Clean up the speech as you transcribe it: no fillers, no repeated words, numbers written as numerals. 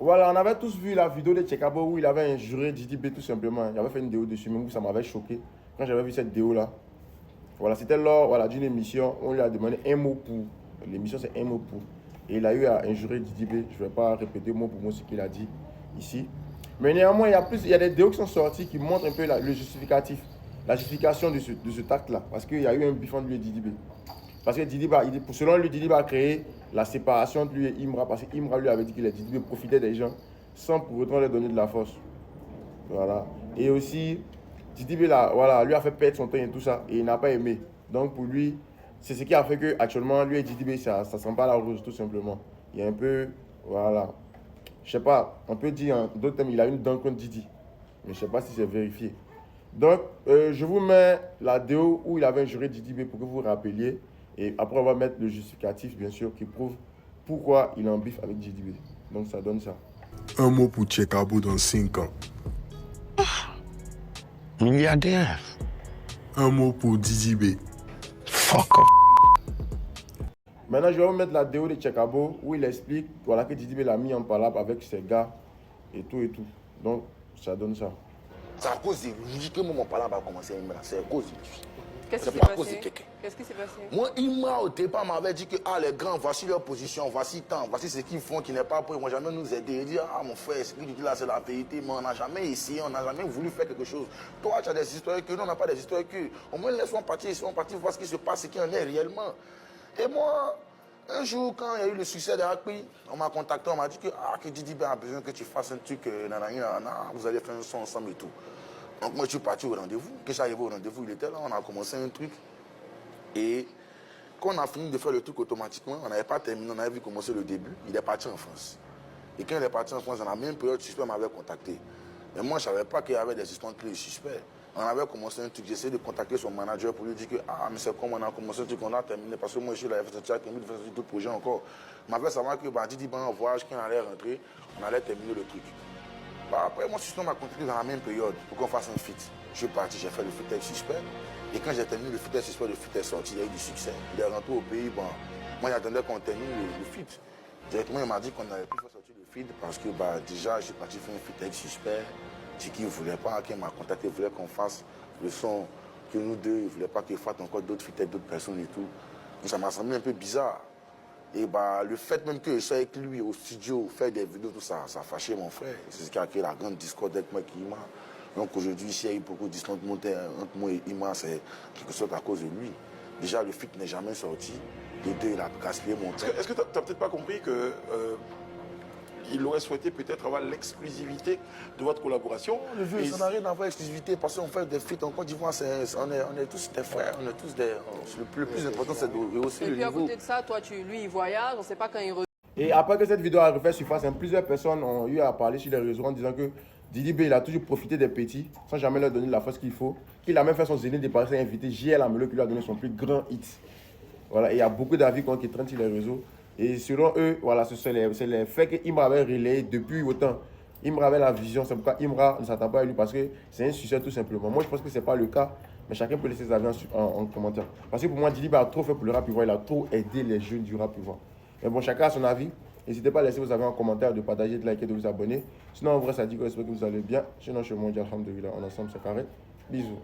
Voilà, on avait tous vu la vidéo de Tchekabo où il avait injuré Didi B tout simplement. Il avait fait une vidéo dessus, même où ça m'avait choqué. Quand j'avais vu cette vidéo-là, voilà, c'était lors voilà, d'une émission, on lui a demandé un mot pour. L'émission, c'est un mot pour. Et il a eu à injurer Didi B. Je ne vais pas répéter mot pour mot ce qu'il a dit ici. Mais néanmoins, il y a des vidéos qui sont sorties qui montrent un peu le justificatif, la justification de cet acte-là. Parce qu'il y a eu un bif entre lui et Didi B. Parce que Didi Ba, selon lui, Didi Ba a créé la séparation entre lui et Imra. Parce que Imra lui avait dit que Didi Ba profitait des gens sans pour autant leur donner de la force. Voilà. Et aussi, Didi Ba voilà, lui a fait perdre son temps et tout ça. Et il n'a pas aimé. Donc pour lui, c'est ce qui a fait que actuellement lui et Didi Ba, ça ne sent pas la rose, tout simplement. Il y a un peu, voilà. Je sais pas, on peut dire en d'autres termes, il a une dent contre Didi. Mais je ne sais pas si c'est vérifié. Donc, je vous mets la vidéo où il avait injuré Didi B pour que vous vous rappeliez. Et après, on va mettre le justificatif, bien sûr, qui prouve pourquoi il est en bif avec Didi B. Donc, ça donne ça. Un mot pour Tchekabo dans 5 ans. Milliardaire. Un mot pour Didi B. Fuck off. Maintenant, je vais vous mettre la vidéo de Tchekabo où il explique voilà, que Didi B l'a mis en palabre avec ses gars et tout et tout. Donc, ça donne ça. C'est à cause de lui que mon palabre a commencé à me C'est à cause de lui. Qu'est-ce qui s'est pas à cause de passé? quelqu'un. Qu'est-ce qui s'est passé? Moi, il m'a au départ m'avait dit que les grands, voici leur position, voici tant, voici ce qu'ils font qui n'est pas pour ils vont jamais nous aider. Il dit mon frère, ce que tu dis là c'est la vérité, mais on n'a jamais essayé, on n'a jamais voulu faire quelque chose. Toi tu as des histoires que nous on n'a pas des histoires que. Au moins laisse-moi partir, voir ce qui se passe, ce qui en est réellement. Et moi, un jour quand il y a eu le succès de Akpi, on m'a contacté, on m'a dit que Didi a besoin que tu fasses un truc, vous allez faire un son ensemble et tout. Donc moi je suis parti au rendez-vous. Quand je suis arrivé au rendez-vous, il était là, on a commencé un truc. Et quand on a fini de faire le truc automatiquement, on n'avait pas terminé, on avait vu commencer le début, il est parti en France. Et quand il est parti en France, dans la même période, le suspect m'avait contacté. Mais moi, je ne savais pas qu'il y avait des histoires entre les suspects. On avait commencé un truc, j'essayais de contacter son manager pour lui dire que mais c'est comme on a commencé un truc, on a terminé, parce que moi je suis là, il fait d'autres projets encore. Il m'avait savoir que Didi en voyage, quand on allait rentrer, on allait terminer le truc. Après, mon suspect m'a contacté dans la même période pour qu'on fasse un feat. Je suis parti, j'ai fait le feat avec suspect. Et quand j'ai terminé le feat avec suspect, le feat est sorti, il y a eu du succès. Il est rentré au pays, moi j'attendais qu'on termine le feat. Directement, il m'a dit qu'on n'avait plus fait sortir le feat parce que déjà, je suis parti faire un feat avec suspect. Tiki ne voulait pas, qu'il m'a contacté, il voulait qu'on fasse le son, que nous deux, il ne voulait pas qu'il fasse encore d'autres feats avec d'autres personnes et tout. Donc ça m'a semblé un peu bizarre. Et le fait même que je sois avec lui au studio, faire des vidéos, tout ça, ça a fâché mon frère. C'est ce qui a créé la grande discorde avec moi et Ima. Donc aujourd'hui, s'il y a eu beaucoup de discorde entre moi et Ima, c'est quelque chose à cause de lui. Déjà, le feat n'est jamais sorti. Les deux, il a gaspillé mon temps. Est-ce que tu n'as peut-être pas compris que il aurait souhaité peut-être avoir l'exclusivité de votre collaboration? Le vieux, ça n'a rien à voir avec l'exclusivité parce qu'on fait des feats en Côte d'Ivoire, on est tous des frères, on est tous des. Le plus important, c'est de rehausser le niveau. Et puis à côté de ça, toi, lui, il voyage, on ne sait pas quand il revient. Et après que cette vidéo a refait surface, plusieurs personnes ont eu à parler sur les réseaux en disant que Didi B, il a toujours profité des petits sans jamais leur donner la force qu'il faut. Qu'il a même fait son zénith de Paris, invité JL Amelo qui lui a donné son plus grand hit. Voilà, et il y a beaucoup d'avis qui traînent sur les réseaux. Et selon eux, voilà, c'est les faits que Imra avait relayé depuis autant. Imra avait la vision, c'est pourquoi Imra ne s'attend pas à lui parce que c'est un succès tout simplement. Moi, je pense que ce n'est pas le cas, mais chacun peut laisser ses avis en commentaire. Parce que pour moi, Didi B a trop fait pour le rap ivoire, il a trop aidé les jeunes du rap ivoire. Mais bon, chacun a son avis. N'hésitez pas à laisser vos avis en commentaire, de partager, de liker, de vous abonner. Sinon, en vrai, ça dit que j'espère que vous allez bien. Sinon, je suis mondial, alhamdoulilah, on est ensemble, c'est carré. Bisous.